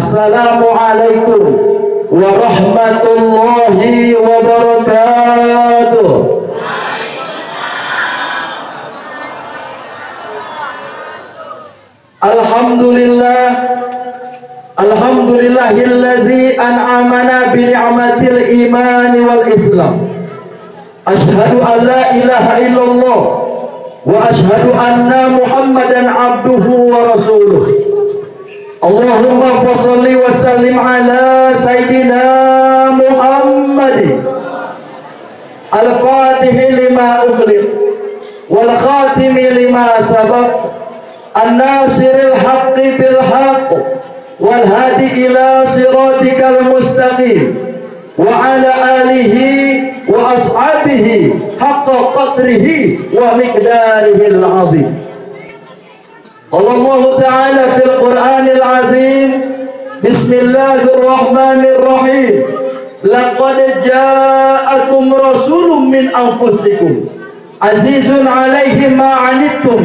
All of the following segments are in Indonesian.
Assalamualaikum warahmatullahi wabarakatuh. Alhamdulillah, alhamdulillahilladzi an'amana bi ni'matil iman wal islam. Asyhadu an la ilaha illallah wa asyhadu anna Muhammadan abduhu wa rasuluh. Allahumma shalli wa sallim ala sayyidina Muhammadin al-fatihi lima ughliq wal khatimi lima sabaq an-nasiril haqqi bil haqq wal hadi ila siratikal mustaqim wa ala alihi wa ashabihi haqqa qadrihi wa miqdarihil azim. Allah Ta'ala fil Qur'anil azim, bismillahirrahmanirrahim, laqad ja'akum rasulun min anfusikum azizun alaihi ma anittum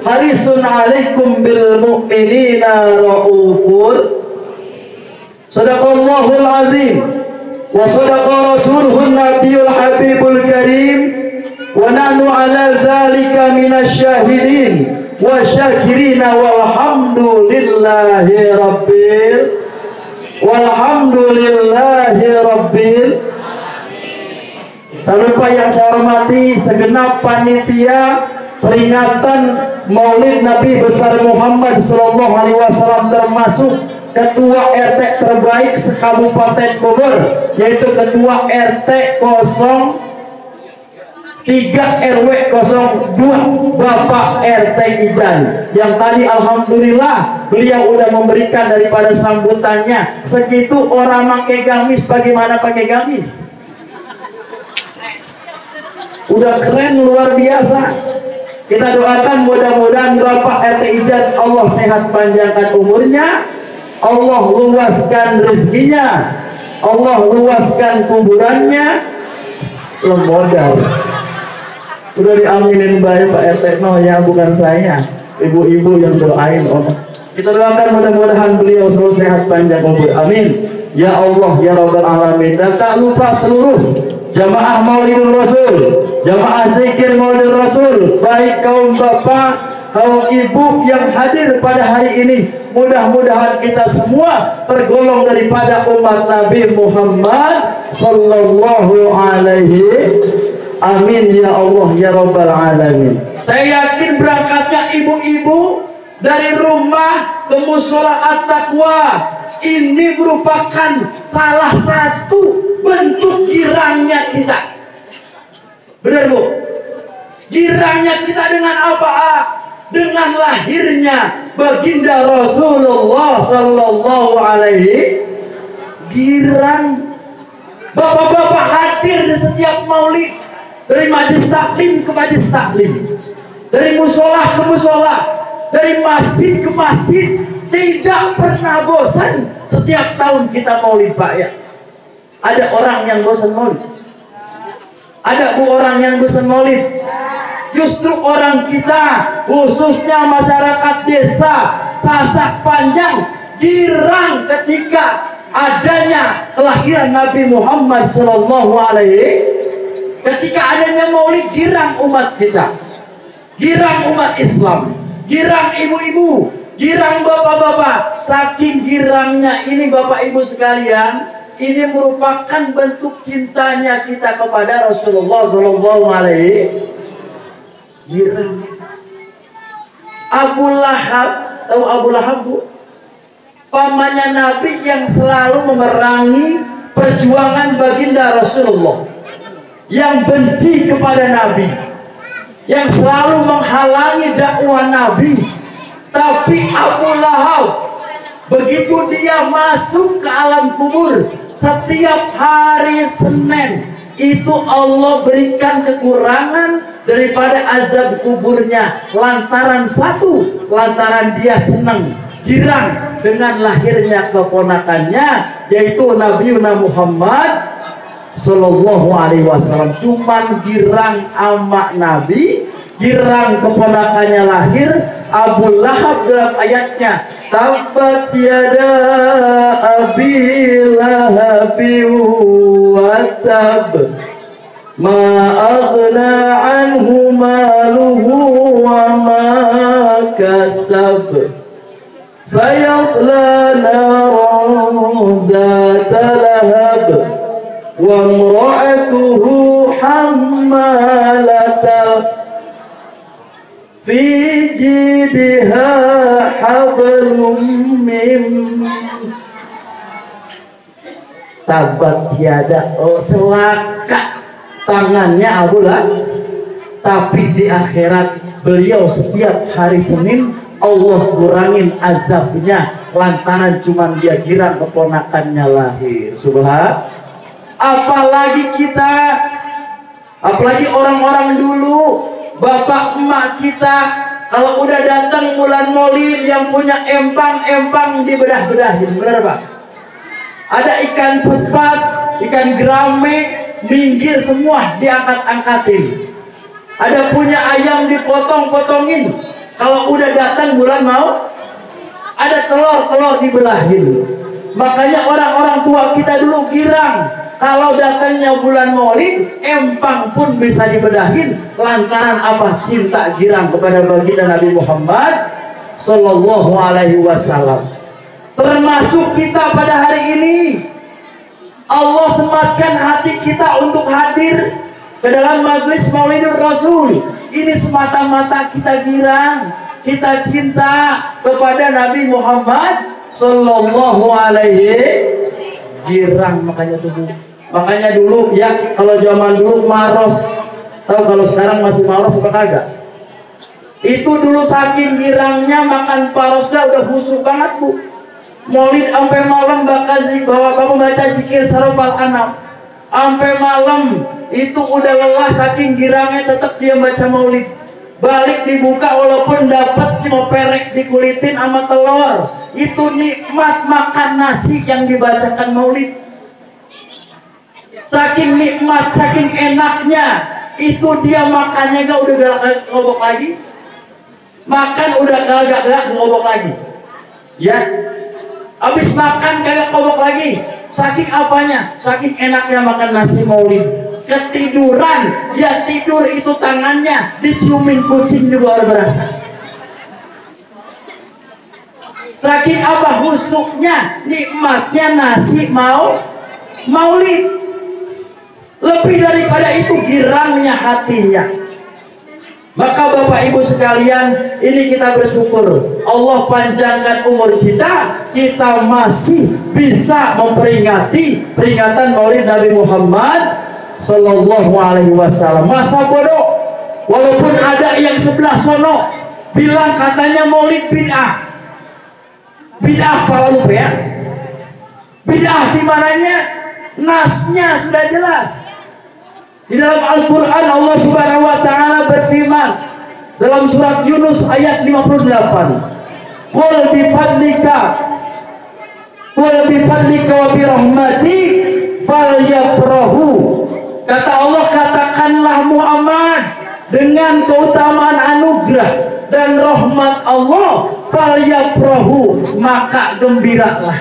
harisun alaikum bil mu'minina raufur. Sadaqallahul azim wa sadaqa rasuluhun nabiyul habibul karim wa nahnu ala dzalika minasy syahidin wa syakirina walhamdulillahi rabbil. Tak lupa yang saya hormati segenap panitia peringatan Maulid Nabi besar Muhammad sallallahu alaihi wasallam, termasuk ketua RT terbaik se-Kabupaten Bogor, yaitu ketua RT 03 RW 02 Bapak RT Ijan, yang tadi alhamdulillah beliau udah memberikan daripada sambutannya. Segitu orang pakai gamis, bagaimana pakai gamis? Udah keren luar biasa. Kita doakan mudah-mudahan Bapak RT Ijan Allah sehat panjangkan umurnya, Allah luaskan rezekinya, Allah luaskan kuburannya. Belum modal. Udah diaminin baik Pak RT, no ya, bukan saya, ibu-ibu yang doain Om. Kita doakan mudah-mudahan beliau selalu sehat panjang umur, amin ya Allah ya Rabbal alamin. Dan tak lupa seluruh jamaah Maulidul Rasul, jamaah zikir Maulidul Rasul, baik kaum bapak, kaum ibu yang hadir pada hari ini, mudah-mudahan kita semua tergolong daripada umat Nabi Muhammad sallallahu alaihi. Amin ya Allah ya Rabbal alamin. Saya yakin berangkatnya ibu-ibu dari rumah ke mushola At-Taqwa ini merupakan salah satu bentuk girangnya kita. Benar Bu? Girangnya kita dengan apa? Dengan lahirnya baginda Rasulullah sallallahu alaihi. Girang bapak-bapak hadir di setiap maulid, dari majlis taklim ke majlis taklim, dari musola ke musola, dari masjid ke masjid, tidak pernah bosan. Setiap tahun kita maulid Pak ya. Ada orang yang bosan maulid? Ada Bu orang yang bosan maulid? Justru orang kita, khususnya masyarakat desa Sasak Panjang, girang ketika adanya kelahiran Nabi Muhammad sallallahu alaihi. Ketika adanya maulid, girang umat kita, girang umat Islam, girang ibu-ibu, girang bapak-bapak. Saking girangnya ini Bapak Ibu sekalian, ini merupakan bentuk cintanya kita kepada Rasulullah sallallahu alaihi. Girang. Abu Lahab, tahu Abu Lahab Bu? Pamannya Nabi yang selalu memerangi perjuangan baginda Rasulullah, yang benci kepada Nabi, yang selalu menghalangi dakwah Nabi. Tapi Abu Lahab, begitu dia masuk ke alam kubur, setiap hari Senin itu Allah berikan kekurangan daripada azab kuburnya. Lantaran satu, lantaran dia senang, girang dengan lahirnya keponakannya, yaitu Nabi Muhammad sallallahu alaihi wasallam. Cuman girang ama Nabi, girang keponakannya lahir. Abu Lahab dalam ayatnya, tabbat yada Abi Lahabin wa tab ma aghna anhu maluhu wa ma kasab sayasla naran dhata lahab wa imra'atuhu hammalatal fi jidha hablum min tabat tiada. Oh, celaka tangannya Abu Lahab. Tapi di akhirat beliau setiap hari Senin Allah kurangin azabnya lantaran cuman dia girang keponakannya lahir. Subhan. Apalagi kita, apalagi orang-orang dulu, bapak emak kita, kalau udah datang bulan Maulid yang punya empang-empang dibedah-bedahin, benar Pak? Ada ikan sepat, ikan gerame, minggir semua diangkat-angkatin. Ada punya ayam dipotong-potongin. Kalau udah datang bulan mau, ada telur-telur dibelahin. Makanya orang-orang tua kita dulu girang. Kalau datangnya bulan Maulid, empang pun bisa dibedahin. Lantaran apa? Cinta girang kepada baginda Nabi Muhammad Sallallahu Alaihi Wasallam. Termasuk kita pada hari ini, Allah sematkan hati kita untuk hadir ke dalam majlis Maulidur Rasul. Ini semata-mata kita girang, kita cinta kepada Nabi Muhammad Sallallahu Alaihi girang. Makanya dulu ya, kalau zaman dulu maros, tahu kalau sekarang masih maros apa kagak? Itu dulu saking girangnya makan parosnya udah khusyuk banget Bu. Maulid sampai malam bakal bawa baca zikir sarofal anam. Sampai malam itu udah lelah saking girangnya, tetap dia baca Maulid. Balik dibuka walaupun dapat cuma perek dikulitin sama telur. Itu nikmat makan nasi yang dibacakan Maulid. Saking nikmat, saking enaknya, itu dia makannya gak udah galak ngobok lagi. Makan udah galak ngobok lagi. Ya, habis makan kagak ngobok lagi. Saking apanya? Saking enaknya makan nasi Maulid. Ketiduran, dia tidur itu tangannya diciumin kucing juga udah berasa. Saking apa? Husuknya, nikmatnya nasi Maulid. Lebih daripada itu girangnya hatinya. Maka Bapak Ibu sekalian, ini kita bersyukur Allah panjangkan umur kita, kita masih bisa memperingati peringatan Maulid Nabi Muhammad Sallallahu Alaihi Wasallam. Masa bodoh, walaupun ada yang sebelah sono bilang katanya Maulid bid'ah. Bid'ah para lupa ya. Bid'ah di mananya? Nasnya sudah jelas. Di dalam Al-Quran Allah Subhanahu Wa Taala berfirman dalam surat Yunus ayat 58. Qul bifadlika wa birahmati falyafrahu. Kata Allah, katakanlah Muhammad, dengan keutamaan anugerah dan rahmat Allah, falyafrahu, maka gembiralah,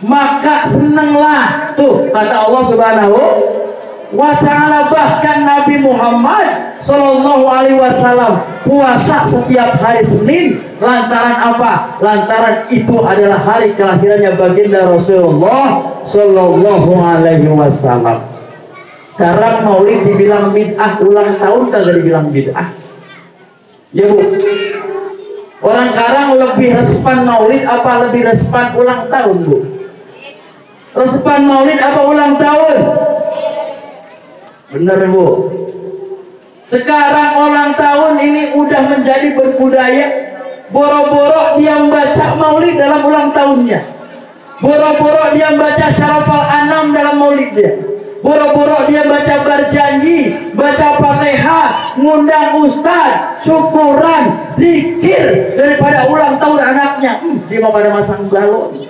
maka senanglah. Tuh kata Allah Subhanahu wa Ta'ala. Bahkan Nabi Muhammad Sallallahu Alaihi Wasallam puasa setiap hari Senin. Lantaran apa? Lantaran itu adalah hari kelahirannya baginda Rasulullah Sallallahu Alaihi Wasallam. Sekarang Maulid dibilang bid'ah, ulang tahun kagak dibilang bid'ah. Ya Bu, orang sekarang lebih respan Maulid apa lebih respan ulang tahun Bu? Respan Maulid apa ulang tahun? Bener Bu. Sekarang ulang tahun ini udah menjadi berbudaya. Boro-boro dia membaca Maulid dalam ulang tahunnya. Boro-boro dia baca syarafal anam dalam Maulidnya. Boro-boro dia baca berjanji, baca Fatihah, ngundang ustaz, syukuran, zikir daripada ulang tahun anaknya. Dia mau pada masang balon.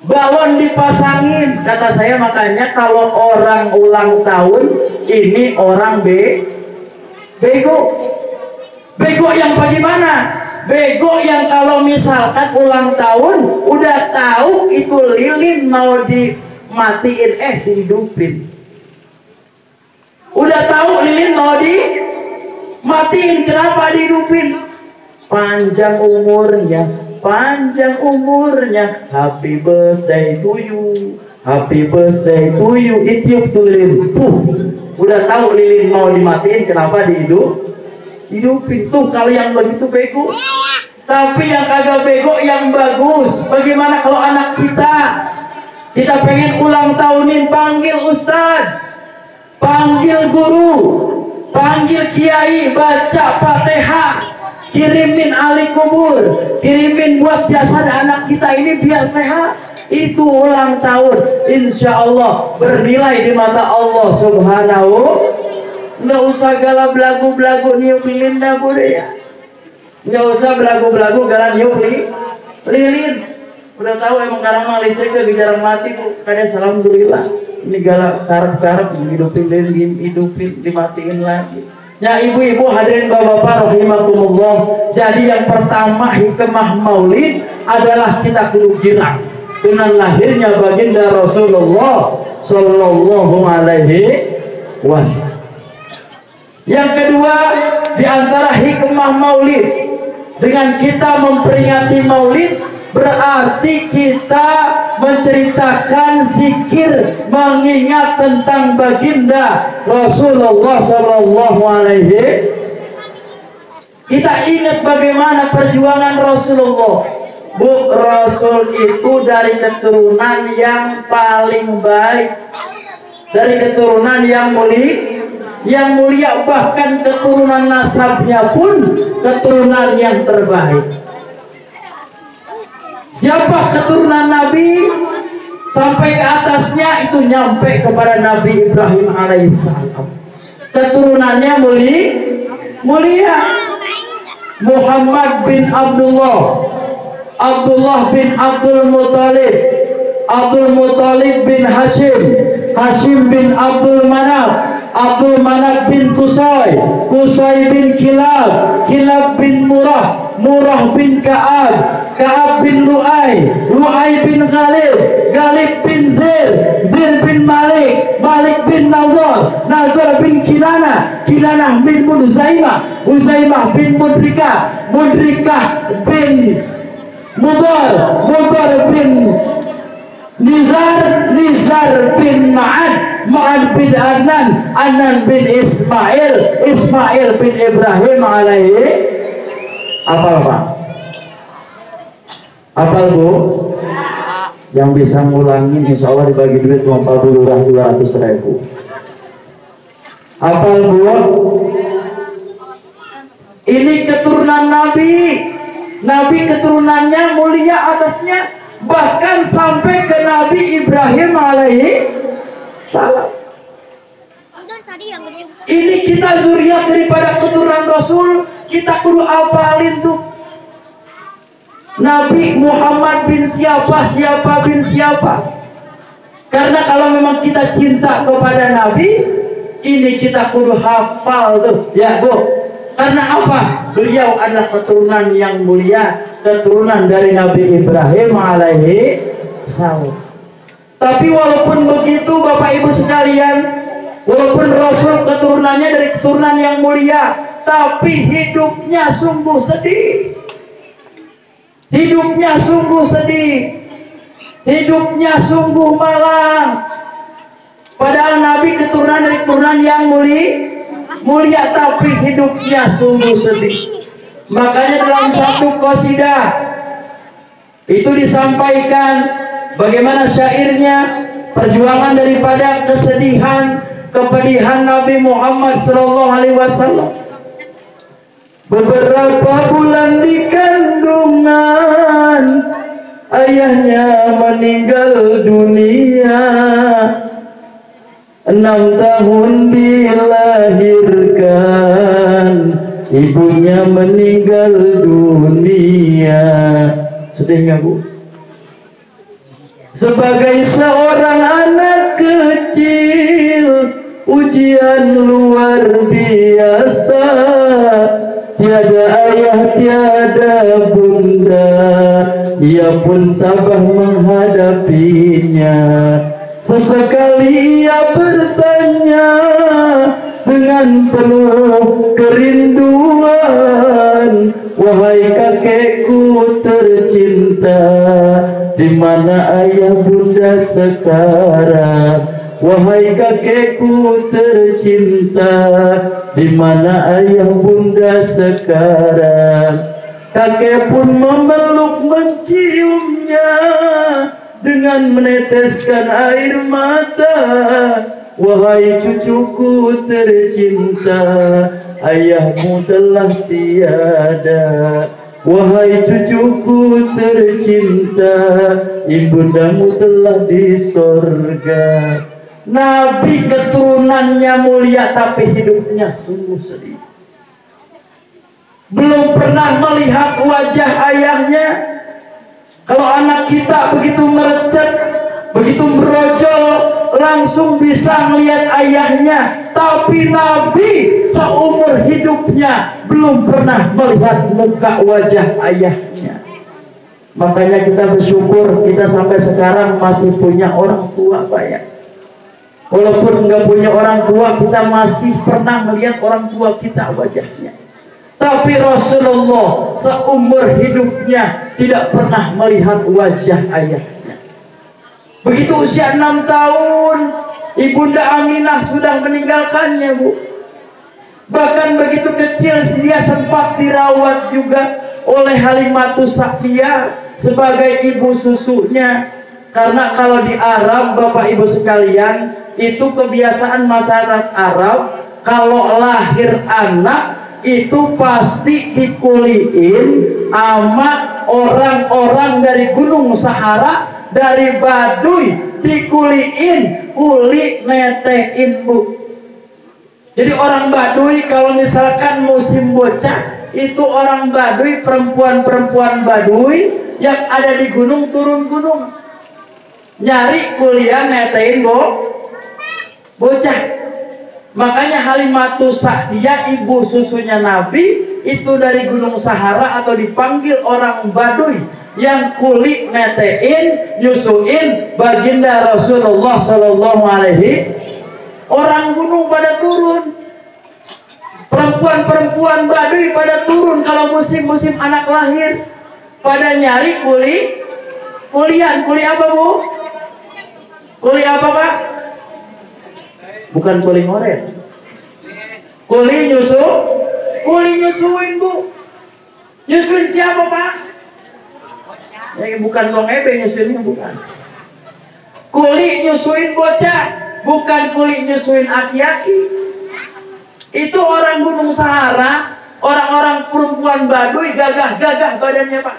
Balon dipasangin. Kata saya, makanya kalau orang ulang tahun ini orang bego. Bego yang bagaimana? Bego yang kalau misalkan ulang tahun udah tahu itu itu lilin mau dimatiin, dihidupin. Udah tahu lilin mau dimatiin, kenapa dihidupin? Panjang umurnya, happy birthday to you, happy birthday to you. Ditiup tuh lilin, udah tahu lilin mau dimatiin, kenapa hidupin. Tuh kalau yang begitu bego. Tapi yang kagak bego yang bagus. Bagaimana kalau anak kita pengen ulang tahunin, panggil ustadz, panggil guru, panggil kiai, baca Fatihah, kirimin ahli kubur, kirimin buat jasad anak kita ini biar sehat. Itu ulang tahun, insya Allah bernilai di mata Allah Subhanahu. Nggak usah galau belagu niup lilin dah boleh ya. Nggak usah belagu galau niup lilin. Udah tahu emang karena mah listrik lagi jarang mati bu. Kadang alhamdulillah. Ini galak karep hidupin lilin, hidupin dimatiin lagi. Ya ibu-ibu hadirin bapak-bapak rahimakumullah. Jadi yang pertama hikmah maulid adalah kita kudu girang dengan lahirnya baginda Rasulullah Sallallahu Alaihi Wasallam. Yang kedua, di antara hikmah maulid, dengan kita memperingati maulid berarti kita menceritakan zikir mengingat tentang baginda Rasulullah Sallallahu Alaihi. Kita ingat bagaimana perjuangan Rasulullah. Bu, Rasul itu dari keturunan yang paling baik, dari keturunan yang mulia, bahkan keturunan nasabnya pun keturunan yang terbaik. Siapa keturunan Nabi sampai ke atasnya itu nyampe kepada Nabi Ibrahim alaihissalam. Keturunannya mulia. Muhammad bin Abdullah, Abdullah bin Abdul Muttalib, Abdul Muttalib bin Hashim, Hashim bin Abdul Manaf, Abdul Manaf bin Qusay, Qusay bin Kilab, Kilab bin Murrah, Murrah bin Ka'ab, Ka'ab bin Lu'ay, Lu'ay bin Ghalib, Ghalib bin Zir, Zir bin Malik, Malik bin Nawar, Nazar bin Kinana, Kinana bin Muzaimah, Muzaimah bin Mudrikah, Mudrikah bin Mudar, Mudar bin Nizar, Nizar bin Ma'ad, Ma'ad bin Adnan, Adnan bin Ismail, Ismail bin Ibrahim alaihi. Apal Pak? Apal Bu? Yang bisa ngulangin insya Allah dibagi duit 200.000. Apal Bu? Ini keturunan Nabi. Nabi keturunannya mulia atasnya, bahkan sampai ke Nabi Ibrahim alaihi salam. Ini kita zuriat daripada keturunan Rasul, kita kudu apalin tuh. Nabi Muhammad bin siapa bin siapa. Karena kalau memang kita cinta kepada Nabi, ini kita kudu hafal tuh, ya Bu. Karena apa? Beliau adalah keturunan yang mulia, keturunan dari Nabi Ibrahim alaihi salam. Tapi walaupun begitu Bapak Ibu sekalian, walaupun Rasul keturunannya dari keturunan yang mulia, tapi hidupnya sungguh sedih. Hidupnya sungguh sedih. Hidupnya sungguh malang. Padahal Nabi keturunan dari keturunan yang mulia, tapi hidupnya sungguh sedih. Makanya dalam satu qasidah itu disampaikan bagaimana syairnya, perjuangan daripada kesedihan, kepedihan Nabi Muhammad SAW. Beberapa bulan di kandungan, ayahnya meninggal dunia. 6 tahun dilahirkan, ibunya meninggal dunia. Sedih nggak Bu? Sebagai seorang anak kecil, ujian luar biasa. Tiada ayah, tiada bunda, ia pun tabah menghadapinya. Sesekali ia bertanya dengan penuh kerinduan, wahai kakekku tercinta, di mana ayah bunda sekarang? Wahai kakekku tercinta, di mana ayah bunda sekarang? Kakek pun memeluk menciumnya dengan meneteskan air mata. Wahai cucuku tercinta, ayahmu telah tiada. Wahai cucuku tercinta, ibundamu telah di sorga. Nabi keturunannya mulia, tapi hidupnya sungguh sedih. Belum pernah melihat wajah ayahnya. Kalau anak kita begitu merecet, begitu merojol, langsung bisa melihat ayahnya. Tapi Nabi seumur hidupnya belum pernah melihat muka wajah ayahnya. Makanya kita bersyukur kita sampai sekarang masih punya orang tua, Pak ya. Walaupun nggak punya orang tua, kita masih pernah melihat orang tua kita wajahnya. Tapi Rasulullah seumur hidupnya tidak pernah melihat wajah ayahnya. Begitu usia 6 tahun, Ibunda Aminah sudah meninggalkannya, Bu. Bahkan begitu kecil dia sempat dirawat juga oleh Halimatus Sa'diyah sebagai ibu susunya. Karena kalau di Arab, Bapak Ibu sekalian, itu kebiasaan masyarakat Arab, kalau lahir anak itu pasti dikuliin sama orang-orang dari Gunung Sahara, dari Baduy, dikuliin, kuli netein, Bu. Jadi orang Baduy kalau misalkan musim bocah, itu orang Baduy, perempuan-perempuan Baduy yang ada di gunung turun gunung, nyari kuliah netein bocah. Makanya Halimatus Sa'diyah, ibu susunya Nabi, itu dari Gunung Sahara atau dipanggil orang Baduy yang kulit netein, nyusuin baginda Rasulullah Sallallahu Alaihi. Orang gunung pada turun, perempuan-perempuan Baduy pada turun kalau musim-musim anak lahir, pada nyari kuliah apa, Bu? Kuliah apa, Pak? Bukan kuli ngoret, kuli nyusuin, Bu. Nyusuin siapa, Pak? Ya, bukan Bang Ebe nyusuinnya, bukan. Kuli nyusuin bocah, bukan kuli nyusuin aki-aki. Itu orang Gunung Sahara, orang-orang perempuan Baduy, gagah-gagah badannya, Pak.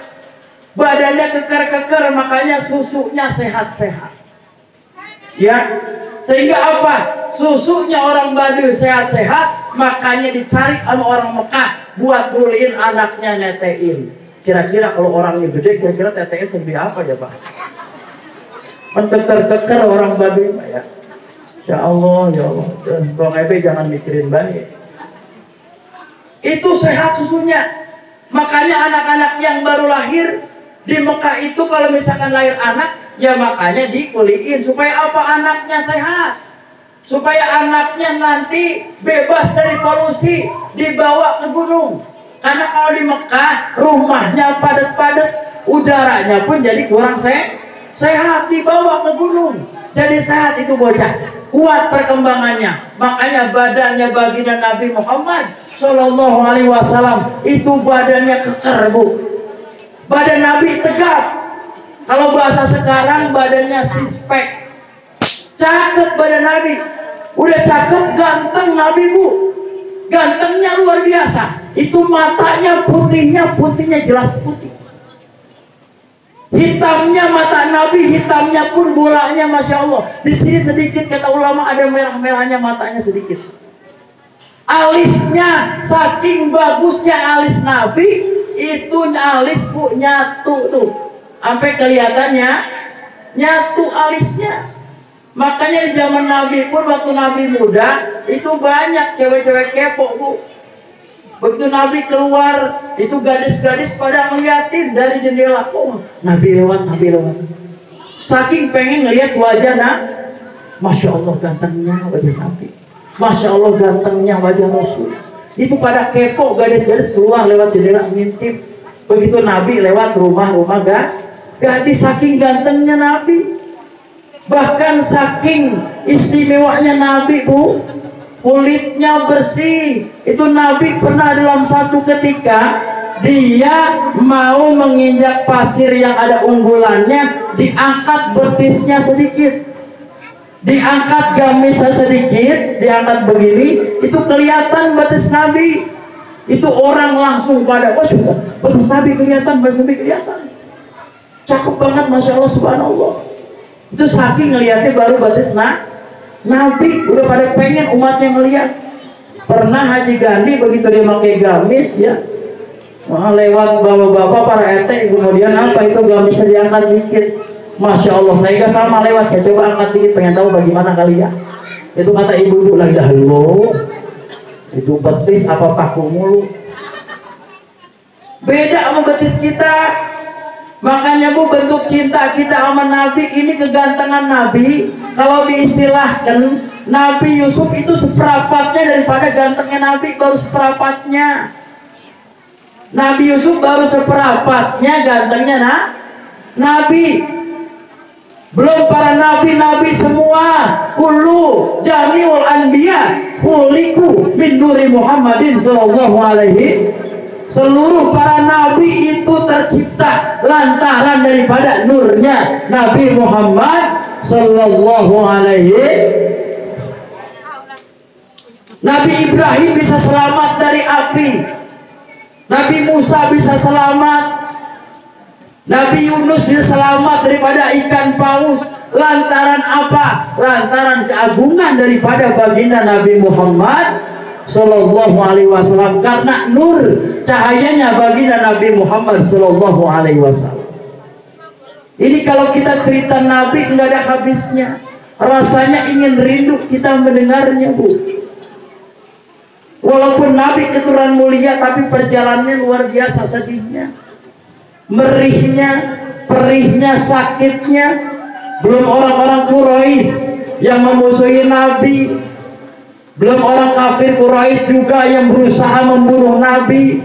Badannya keker-keker, makanya susunya sehat-sehat. Ya, sehingga apa? Susunya orang Baduy sehat-sehat, makanya dicari sama orang Mekah buat buliin anaknya netein. Kira-kira kalau orangnya gede, kira-kira TTS lebih apa ya, Pak? Menteker-teker orang Baduy, Pak ya. Ya Allah, ya Allah. Dan Bang Ebe jangan mikirin baik. Itu sehat susunya. Makanya anak-anak yang baru lahir di Mekah itu kalau misalkan lahir anak, ya makanya dikuliin supaya apa? Anaknya sehat, supaya anaknya nanti bebas dari polusi, dibawa ke gunung. Karena kalau di Mekah rumahnya padat-padat, udaranya pun jadi kurang sehat, dibawa ke gunung. Jadi sehat itu bocah, kuat perkembangannya. Makanya badannya baginda Nabi Muhammad Shallallahu Alaihi Wasallam itu badannya keker, Bu. Badan Nabi tegap. Kalau bahasa sekarang badannya sispek. Cakep badan Nabi. Udah cakep, ganteng Nabi, Bu. Gantengnya luar biasa. Itu matanya putihnya jelas putih. Hitamnya mata Nabi, hitamnya pun bolanya Masya Allah. Di sini sedikit, kata ulama, ada merah-merahnya matanya sedikit. Alisnya, saking bagusnya alis Nabi, itu alis, Bu, nyatu tuh. Sampai kelihatannya nyatu alisnya. Makanya di zaman Nabi pun, waktu Nabi muda, itu banyak cewek-cewek kepo, Bu. Begitu Nabi keluar, itu gadis-gadis pada ngeliatin dari jendela. Oh, Nabi lewat. Saking pengen ngeliat wajah Masya Allah gantengnya wajah Nabi. Masya Allah gantengnya wajah Rasul. Itu pada kepo, gadis-gadis keluar lewat jendela ngintip. Begitu Nabi lewat rumah-rumah gadis, saking gantengnya Nabi. Bahkan saking istimewanya Nabi, Bu, kulitnya bersih. Itu Nabi pernah dalam satu ketika dia mau menginjak pasir yang ada unggulannya, diangkat betisnya sedikit, diangkat gamisnya sedikit, diangkat begini, itu kelihatan betis Nabi. Itu orang langsung pada, wah sudah, betis Nabi kelihatan, betis Nabi kelihatan. Cakep banget, Masya Allah, subhanallah. Itu saking ngelihatnya baru betis Nabi, udah pada pengen umatnya ngelihat. Pernah Haji Gandhi begitu dia pakai gamis ya, lewat bapak-bapak para RT, kemudian apa itu gamisnya diangkat dikit. Masya Allah, saya gak sama lewat, saya coba angkat dikit, pengen tahu bagaimana kali ya. Itu kata ibu-ibu lagi dahulu, itu betis apa paku mulu. Beda sama betis kita. Makanya Bu, bentuk cinta kita sama Nabi ini kegantengan Nabi. Kalau diistilahkan, Nabi Yusuf itu seperempatnya daripada gantengnya Nabi, baru seperempatnya. Nabi Yusuf baru seperempatnya gantengnya Nabi. Belum para nabi-nabi semua. Kullu jami'ul anbiya khuliqu min nuri Muhammadin sallallahu alaihi. Seluruh para nabi itu tercipta lantaran daripada nurnya Nabi Muhammad sallallahu alaihi. Nabi Ibrahim bisa selamat dari api, Nabi Musa bisa selamat, Nabi Yunus bisa selamat daripada ikan paus. Lantaran apa? Lantaran keagungan daripada baginda Nabi Muhammad sallallahu alaihi wasallam, karena nur cahayanya baginda Nabi Muhammad sallallahu alaihi wasallam. Ini kalau kita cerita Nabi enggak ada habisnya. Rasanya ingin rindu kita mendengarnya, Bu. Walaupun Nabi keturunan mulia, tapi perjalanannya luar biasa sedihnya, merihnya, perihnya, sakitnya. Belum orang-orang Quraisy yang memusuhi Nabi, belum orang kafir Quraisy juga yang berusaha membunuh Nabi.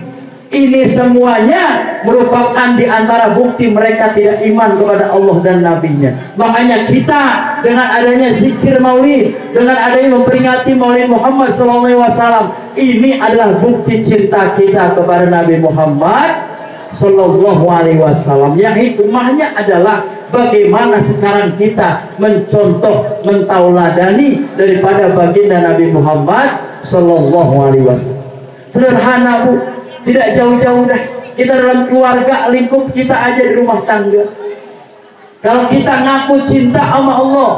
Ini semuanya merupakan di antara bukti mereka tidak iman kepada Allah dan Nabi-Nya. Makanya kita dengan adanya zikir maulid, dengan adanya memperingati maulid Muhammad SAW, ini adalah bukti cinta kita kepada Nabi Muhammad SAW. Yang hikmahnya adalah bagaimana sekarang kita mencontoh, mentauladani daripada baginda Nabi Muhammad SAW. Sederhana, Bu, tidak jauh-jauh dah. Kita dalam keluarga, lingkup kita aja di rumah tangga. Kalau kita ngaku cinta sama Allah,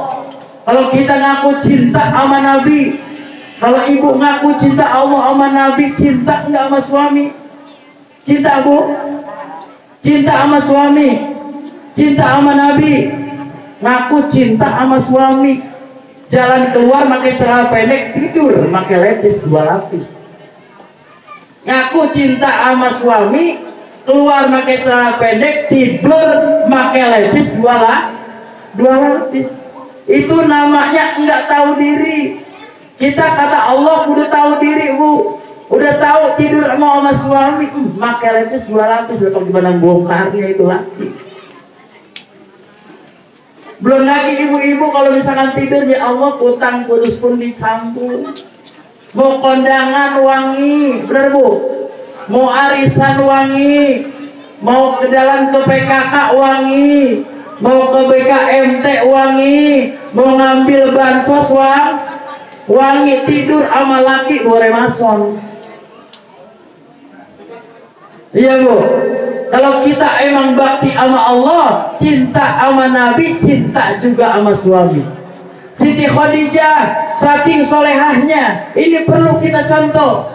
kalau kita ngaku cinta sama Nabi, kalau ibu ngaku cinta Allah sama Nabi, cinta enggak sama suami? Cinta, Bu? Cinta sama suami, cinta sama Nabi, ngaku cinta sama suami. Jalan keluar pakai celana pendek, tidur pakai lepis 2 lapis. Ngaku cinta sama suami, keluar pakai celana pendek, tidur pakai lepis 2 lapis. Itu namanya enggak tahu diri. Kita kata Allah udah tahu diri, Bu. Udah tahu tidur sama suami, pakai lepis 2 lapis, lepas gimana bongkarnya itu lagi. Belum lagi ibu-ibu kalau misalkan tidur, ya Allah, kutang putus pun disambung. Mau kondangan wangi, bener Bu? Mau arisan wangi, mau ke jalan ke PKK wangi, mau ke BKMT wangi, mau ngambil bansos wangi, tidur sama laki luar mason. Iya, Bu. Kalau kita emang bakti sama Allah, cinta sama Nabi, cinta juga sama suami. Siti Khadijah saking solehahnya, ini perlu kita contoh.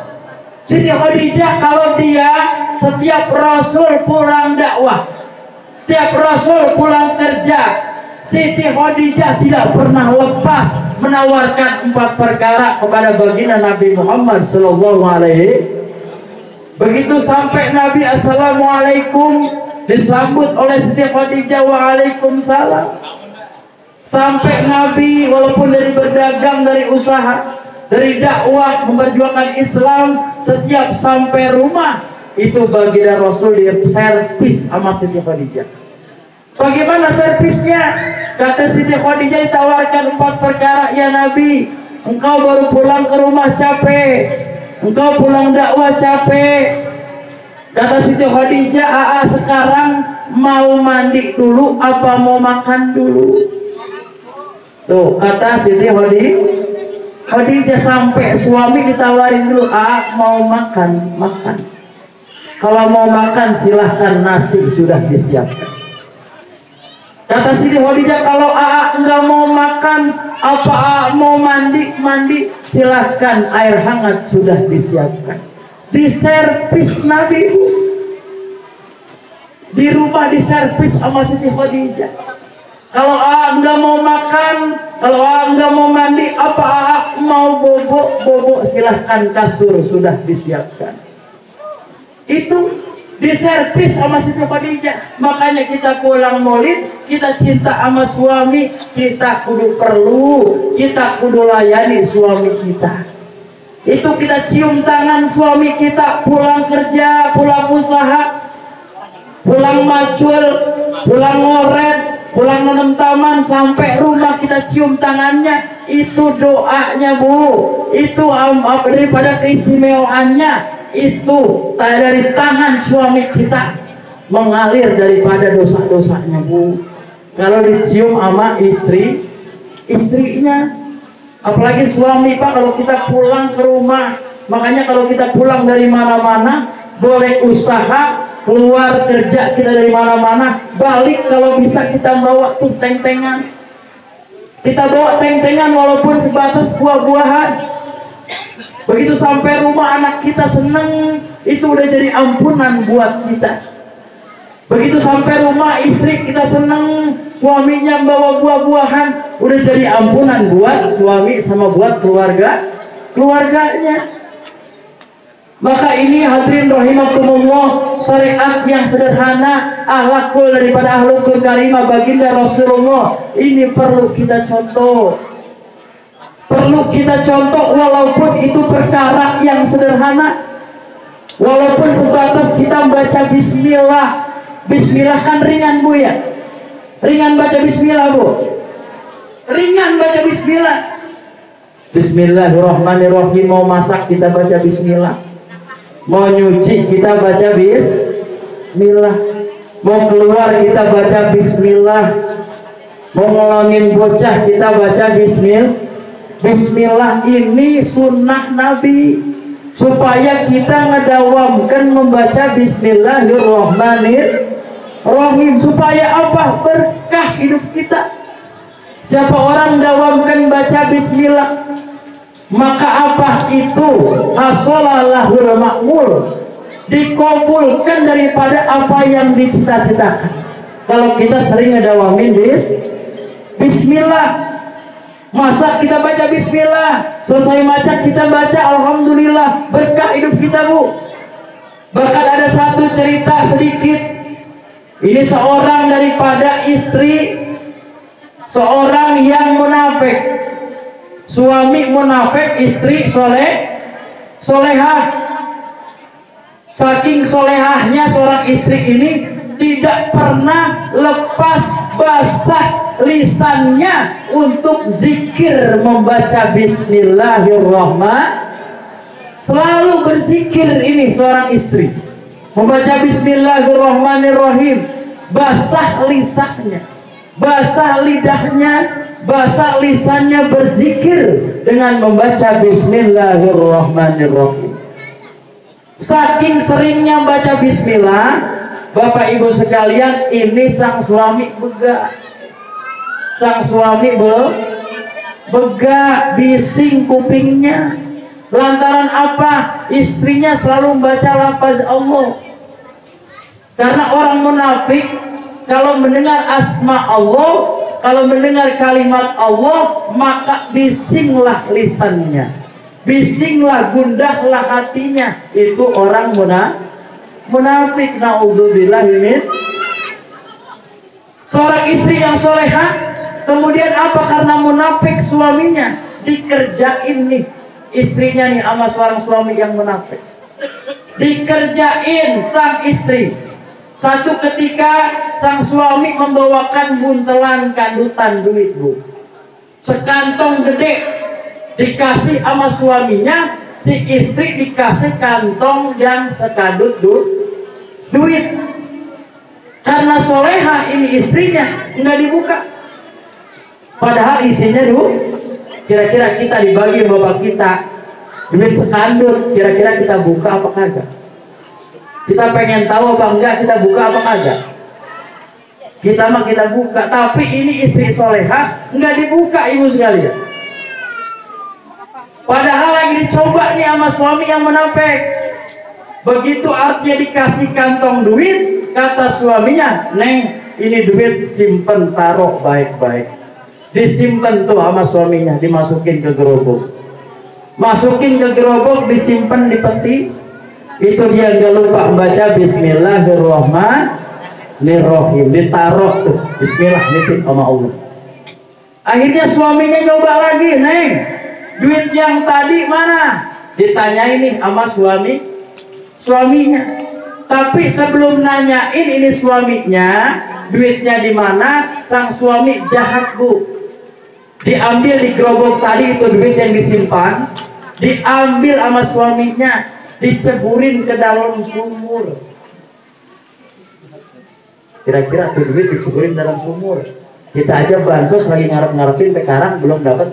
Siti Khadijah kalau dia setiap Rasul pulang dakwah, setiap Rasul pulang kerja, Siti Khadijah tidak pernah lepas menawarkan 4 perkara kepada baginda Nabi Muhammad sallallahu alaihi Begitu sampai Nabi assalamualaikum, disambut oleh Siti Khadijah waalaikumsalam. Sampai Nabi walaupun dari berdagang, dari usaha, dari dakwah memperjuangkan Islam, setiap sampai rumah itu baginda Rasul diservis sama Siti Khadijah. Bagaimana servisnya? Kata Siti Khadijah ditawarkan 4 perkara, ya Nabi, engkau baru pulang ke rumah capek, engkau pulang dakwah capek. Kata Siti Khadijah, Aa sekarang mau mandi dulu apa mau makan dulu? Tuh kata Siti Khadijah, sampai suami ditawarin dulu, Aa mau makan, makan. Kalau mau makan silahkan, nasi sudah disiapkan. Kata Siti Khadijah, kalau Aa enggak mau makan, apa Aa mau mandi, mandi, silahkan, air hangat sudah disiapkan. Diservis Nabi, di rumah diservis sama Siti Khadijah. Kalau Aa enggak mau makan, kalau Aa enggak mau mandi, apa Aa mau bobo, silahkan, kasur sudah disiapkan. Itu diservis sama Siti Khadijah. Makanya kita pulang maulid, kita cinta sama suami, kita kudu kita kudu layani suami kita. Itu kita cium tangan suami kita pulang kerja, pulang usaha, pulang macul, pulang ngoret, pulang nanam taman, sampai rumah kita cium tangannya. Itu doanya Bu, itu daripada keistimewaannya. Itu dari tangan suami kita mengalir daripada dosa-dosanya Bu. Kalau dicium sama istrinya, apalagi suami Pak, kalau kita pulang ke rumah, makanya kalau kita pulang dari mana-mana, boleh usaha, keluar kerja kita dari mana-mana, balik kalau bisa kita bawa tuh teng-tengan. Kita bawa teng-tengan walaupun sebatas buah-buahan. Begitu sampai rumah anak kita seneng, itu udah jadi ampunan buat kita. Begitu sampai rumah istri kita seneng, suaminya bawa buah-buahan, udah jadi ampunan buat suami sama buat keluarganya. Maka ini hadirin rahimakumullah, syariat yang sederhana, akhlakul daripada akhlakul karimah baginda Rasulullah, ini perlu kita contoh. Perlu kita contoh walaupun itu perkara yang sederhana. Walaupun sebatas kita baca bismillah. Bismillah kan ringan Bu ya. Ringan baca bismillah Bu. Ringan baca bismillah. Bismillahirrahmanirrahim. Mau masak kita baca bismillah. Mau nyuci kita baca bismillah. Mau keluar kita baca bismillah. Mau ngelongin bocah kita baca bismillah. Bismillah ini sunnah Nabi, supaya kita ngedawamkan membaca Bismillahirrahmanirrahim. Supaya apa? Berkah hidup kita. Siapa orang dawamkan baca Bismillah, maka apa itu? Hasolalahul makmul, dikabulkan daripada apa yang dicita-citakan. Kalau kita sering ngedawamin Bismillah. Masa kita baca bismillah, selesai masak kita baca alhamdulillah, berkah hidup kita Bu. Bahkan ada satu cerita sedikit. Ini seorang daripada istri, seorang yang munafik. Suami munafik, istri solehah. Saking solehahnya seorang istri ini, tidak pernah lepas basah lisannya untuk zikir membaca bismillahirrahmanirrahim. Selalu berzikir ini seorang istri, membaca bismillahirrahmanirrahim. Basah lisannya, basah lidahnya, basah lisannya berzikir dengan membaca bismillahirrahmanirrahim. Saking seringnya baca bismillah, Bapak Ibu sekalian, ini sang suami begah. Sang suami begah, bising kupingnya. Lantaran apa? Istrinya selalu membaca lafaz Allah. Karena orang munafik kalau mendengar asma Allah, kalau mendengar kalimat Allah, maka bisinglah lisannya. bisinglah, gundahlah hatinya. Itu orang munafik. Naudzubillah min. Seorang istri yang soleha, kemudian apa? Karena munafik suaminya, dikerjain nih istrinya nih sama seorang suami yang munafik. Dikerjain sang istri. Satu ketika sang suami membawakan buntelan kandutan duit, Bu. Sekantong gede dikasih sama suaminya, si istri dikasih kantong yang sekadut duit. Karena soleha ini istrinya nggak dibuka. Padahal isinya kira-kira kita dibagi bapak kita duit sekandut, kira-kira kita buka apa kagak? Kita pengen tahu apa enggak, kita buka apa kagak? Kita mah kita buka, tapi ini istri soleha nggak dibuka, ibu sekalian. Padahal lagi dicoba nih sama suami yang munafik. Begitu artinya dikasih kantong duit, kata suaminya, "Neng, ini duit simpen, taruh baik-baik." Disimpan tuh sama suaminya, dimasukin ke gerobak. Masukin ke gerobak, disimpan di peti. Itu dia nggak lupa membaca Bismillahirrahmanirrahim. Ditaruh tuh, Bismillah, nitip sama Allah. Akhirnya suaminya nyoba lagi, "Neng, duit yang tadi mana?" Ditanya ini sama suaminya. Tapi sebelum nanyain ini suaminya, duitnya di mana, sang suami jahat, Bu. Diambil di gerobak tadi itu duit yang disimpan, diambil sama suaminya, diceburin ke dalam sumur. Kira-kira tuh duit diceburin dalam sumur. Kita aja bansos lagi ngarep-ngarepin sekarang belum dapat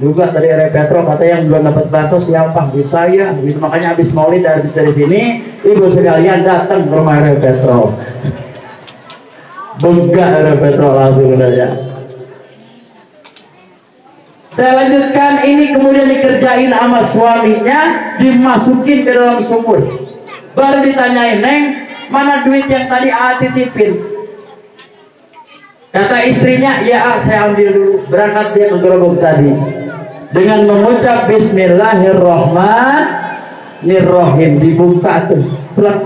juga dari RW Petro, kata yang belum dapat bansos siapa? Saya. Gitu, makanya habis maulid habis dari sini, ibu sekalian datang ke rumah RW Petro. Buka RW Petro langsung aja. Saya lanjutkan, ini kemudian dikerjain sama suaminya, dimasukin ke dalam sumur. Baru ditanyain, "Neng, mana duit yang tadi titipin?" Kata istrinya, "Ya, saya ambil dulu." Berangkat dia ke gerobak tadi dengan mengucap Bismillahirrahmanirrahim. Dibuka tuh, selak.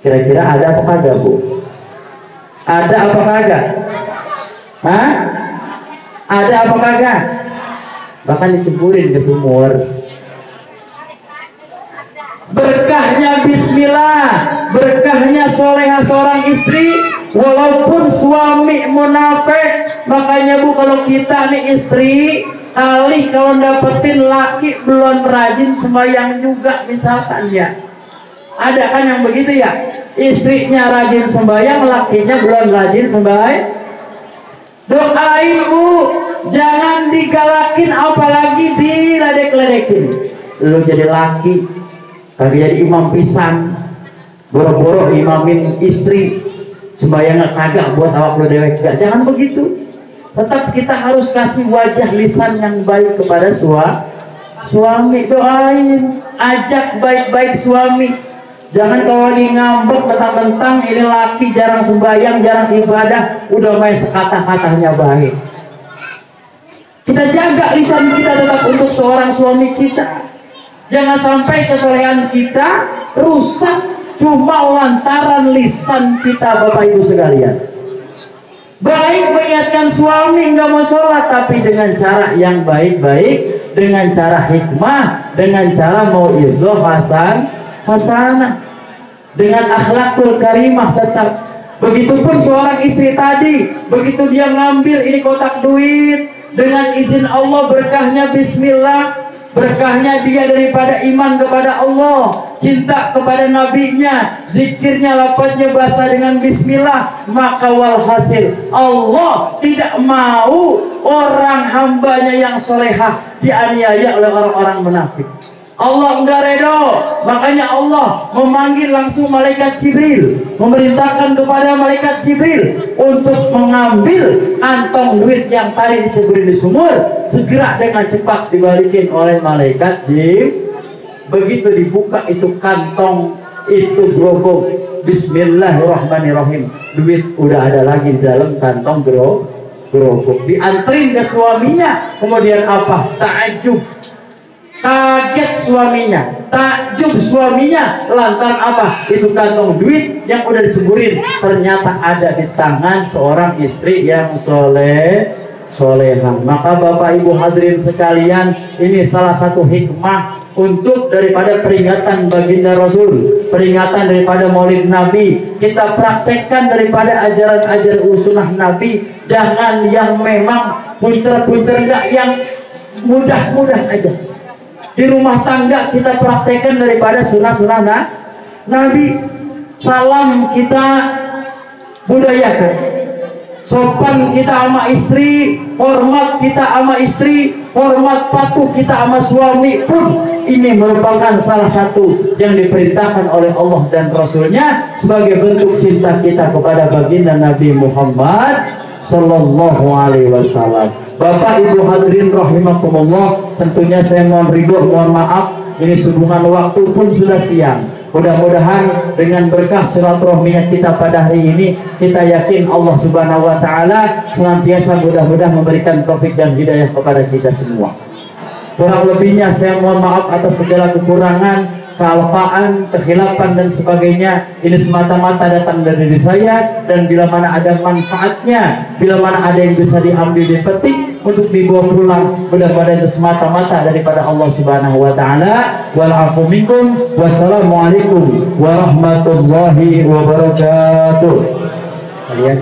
Kira-kira ada apa kagak, Bu? Ada apa kagak? Hah? Ada apa kagak? Bahkan diceburin ke sumur. Berkahnya bismillah, berkahnya soleha seorang istri, walaupun suami munafik. Makanya, Bu, kalau kita nih istri, kali kalau dapetin laki belum rajin sembahyang juga misalkan ya. Ada kan yang begitu ya? Istrinya rajin sembahyang, lakinya belum rajin sembahyang. Doain, Bu, jangan digalakin apalagi diledek-ledekin. Lu jadi laki kagak jadi imam pisan, boro-boro imamin istri sembahyang kagak buat awak lu dewek. Jangan begitu. Tetap kita harus kasih wajah lisan yang baik kepada suami. Doain, ajak baik-baik suami. Jangan kalau lagi ngambek mentang-mentang ini laki jarang sembahyang, jarang ibadah, udah main sekata-katanya baik. Kita jaga lisan kita tetap untuk seorang suami kita. Jangan sampai kesolehan kita rusak cuma lantaran lisan kita, Bapak Ibu sekalian. Baik mengingatkan suami nggak mau sholat, tapi dengan cara yang baik-baik, dengan cara hikmah, dengan cara mau'izah hasanah, dengan akhlakul karimah tetap. Begitupun seorang istri tadi, begitu dia ngambil ini kotak duit, dengan izin Allah, berkahnya bismillah, berkahnya dia daripada iman kepada Allah, cinta kepada nabinya, zikirnya, lafaznya bahasa dengan bismillah, maka walhasil Allah tidak mau orang hambanya yang solehah dianiaya oleh orang-orang munafik. Allah enggak redo, makanya Allah memanggil langsung malaikat Jibril, memerintahkan kepada malaikat Jibril untuk mengambil kantong duit yang tadi diceburin di sumur, segera dengan cepat dibalikin oleh malaikat Jibril. Begitu dibuka itu kantong, itu gerobak, bismillahirrahmanirrahim, duit udah ada lagi di dalam kantong gerobak. Dianterin ke suaminya, kemudian apa? Ta'ajub. Kaget suaminya, takjub suaminya, lantaran apa? Itu kantong duit yang udah diceburin ternyata ada di tangan seorang istri yang solehah. Maka Bapak Ibu hadirin sekalian, ini salah satu hikmah untuk daripada peringatan baginda Rasul, peringatan daripada Maulid Nabi. Kita praktekkan daripada ajaran-ajaran sunnah Nabi. Jangan yang memang puncer-puncer, enggak, yang mudah-mudah aja. Di rumah tangga kita praktekkan daripada sunnah-sunnah Nabi. Salam kita budayakan, sopan kita sama istri, hormat kita sama istri, hormat patuh kita sama suami pun, ini merupakan salah satu yang diperintahkan oleh Allah dan Rasulnya sebagai bentuk cinta kita kepada baginda Nabi Muhammad Sallallahu Alaihi Wasallam. Bapak Ibu hadirin rahimakumullah, tentunya saya mohon ridho, mohon maaf, ini sehubungan waktu pun sudah siang. Mudah-mudahan dengan berkah silaturahmi kita pada hari ini, kita yakin Allah Subhanahu wa taala senantiasa mudah-mudahan memberikan taufik dan hidayah kepada kita semua. Kurang lebihnya saya mohon maaf atas segala kekurangan, kealfaan, kekhilafan dan sebagainya. Ini semata-mata datang dari diri saya, dan bila mana ada manfaatnya, bila mana ada yang bisa diambil dipetik untuk dibawa pulang, mudah-mudahan itu semata-mata daripada Allah Subhanahu wa taala. Wal afu minkum. Wassalamualaikum warahmatullahi wabarakatuh. Kalian,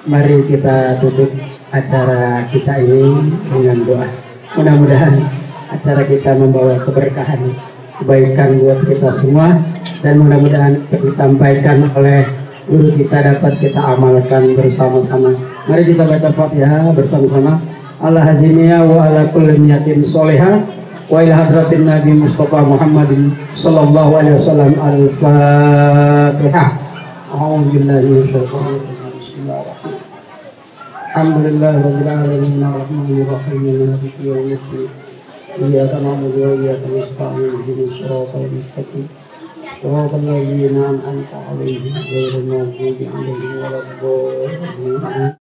mari kita tutup acara kita ini dengan doa. Mudah-mudahan acara kita membawa keberkahan, kebaikan buat kita semua, dan mudah-mudahan disampaikan oleh guru kita dapat kita amalkan bersama-sama. Mari kita baca Fatihah bersama-sama. Ala hadiniya wa ala kulli niyatin sholihah wa ila hadratin Nabi Mustafa Muhammadin sallallahu alaihi wasallam. Al-Fatihah. A'udzu billahi minasyaitonir rajim. Bismillahirrahmanirrahim. Alhamdulillahi rabbil alamin arrahmanir rahim maliki yaumiddin. Iyyaka na'budu wa iyyaka nasta'in ihdinas siratal mustaqim siratal ladzina an'amta 'alaihim ghairil maghdubi 'alaihim waladdallin.